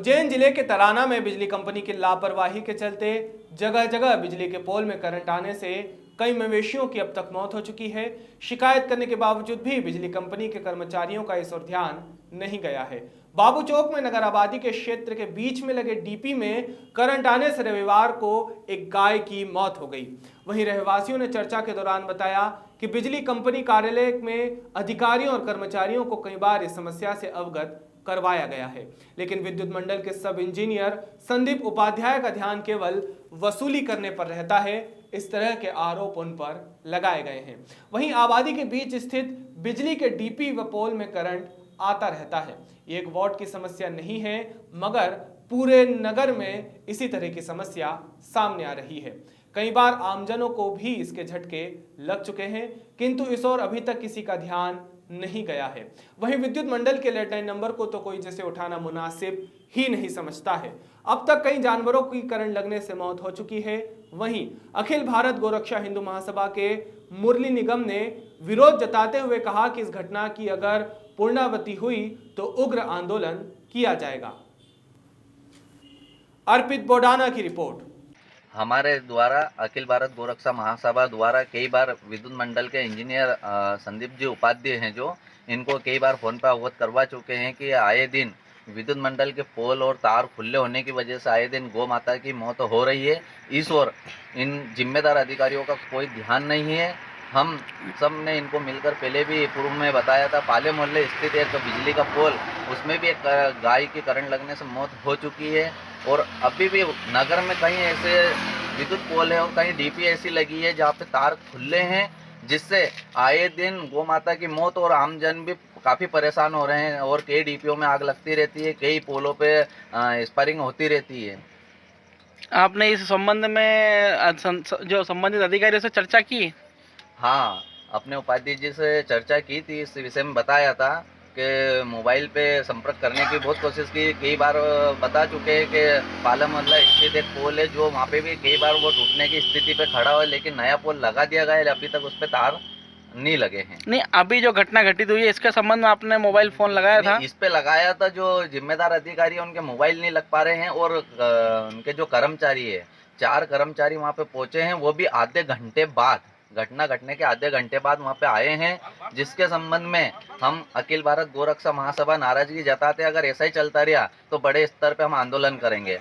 उज्जैन जिले के तराना में बिजली कंपनी की लापरवाही के चलते जगह जगह बिजली के पोल में करंट आने से कई मवेशियों की अब तक मौत हो चुकी है। शिकायत करने के बावजूद भी बिजली कंपनी के कर्मचारियों का इस ओर ध्यान नहीं गया है। बाबू चौक में नगर आबादी के क्षेत्र के बीच में लगे डीपी में करंट आने से रविवार को एक गाय की मौत हो गई। वहीं रहवासियों ने चर्चा के दौरान बताया कि बिजली कंपनी कार्यालय में अधिकारियों और कर्मचारियों को कई बार इस समस्या से अवगत करवाया गया है, लेकिन विद्युत मंडल के सब इंजीनियर संदीप उपाध्याय का ध्यान केवल वसूली करने पर रहता है। इस तरह के आरोप उन पर लगाए गए हैं। वहीं आबादी के बीच स्थित बिजली के डीपी व पोल में करंट आता रहता है। ये एक वार्ड की समस्या नहीं है, मगर पूरे नगर में इसी तरह की समस्या सामने आ रही है। कई बार आमजनों को भी इसके झटके लग चुके हैं, किंतु इस ओर अभी तक किसी का ध्यान नहीं गया है। वहीं विद्युत मंडल के लैंडलाइन नंबर को तो कोई जैसे उठाना मुनासिब ही नहीं समझता है। अब तक कई जानवरों की करंट लगने से मौत हो चुकी है। वहीं अखिल भारत गोरक्षा हिंदू महासभा के मुरली निगम ने विरोध जताते हुए कहा कि इस घटना की अगर पुनरावृत्ति हुई तो उग्र आंदोलन किया जाएगा। अर्पित बोडाना की रिपोर्ट। हमारे द्वारा अखिल भारत गोरक्षा महासभा द्वारा कई बार विद्युत मंडल के इंजीनियर संदीप जी उपाध्याय हैं, जो इनको कई बार फोन पर अवगत करवा चुके हैं कि आए दिन विद्युत मंडल के पोल और तार खुले होने की वजह से आए दिन गौ माता की मौत हो रही है। इस ओर इन जिम्मेदार अधिकारियों का कोई ध्यान नहीं है। हम सब ने इनको मिलकर पहले भी पूर्व में बताया था। पाले मोहल्ले स्थित एक बिजली का पोल, उसमें भी एक गाय की करंट लगने से मौत हो चुकी है। और अभी भी नगर में कहीं ऐसे विद्युत पोल है और कहीं डीपी ऐसी लगी है जहाँ पे तार खुले हैं, जिससे आए दिन गौ माता की मौत और आमजन भी काफ़ी परेशान हो रहे हैं। और कई डीपीओ में आग लगती रहती है, कई पोलों पे स्पायरिंग होती रहती है। आपने इस संबंध में जो संबंधित अधिकारियों से चर्चा की? हाँ, अपने उपाध्याय जी से चर्चा की थी, इस विषय में बताया था कि मोबाइल पे संपर्क करने की बहुत कोशिश की। कई बार बता चुके हैं कि पाला मोहल्ला स्थित एक पोल है, जो वहाँ पे भी कई बार वो टूटने की स्थिति पे खड़ा हुआ है, लेकिन नया पोल लगा दिया गया है, अभी तक उस पर तार नहीं लगे हैं। नहीं, अभी जो घटना घटित हुई है इसके संबंध में आपने मोबाइल फोन लगाया था? इस पे लगाया था। जो जिम्मेदार अधिकारी है उनके मोबाइल नहीं लग पा रहे हैं, और उनके जो कर्मचारी है, 4 कर्मचारी वहाँ पे पहुंचे हैं, वो भी आधे घंटे बाद, घटना घटने के आधे घंटे बाद वहाँ पे आए हैं, जिसके संबंध में हम अखिल भारत गोरक्षा महासभा नाराजगी जताते। अगर ऐसा ही चलता रहा तो बड़े स्तर पे हम आंदोलन करेंगे।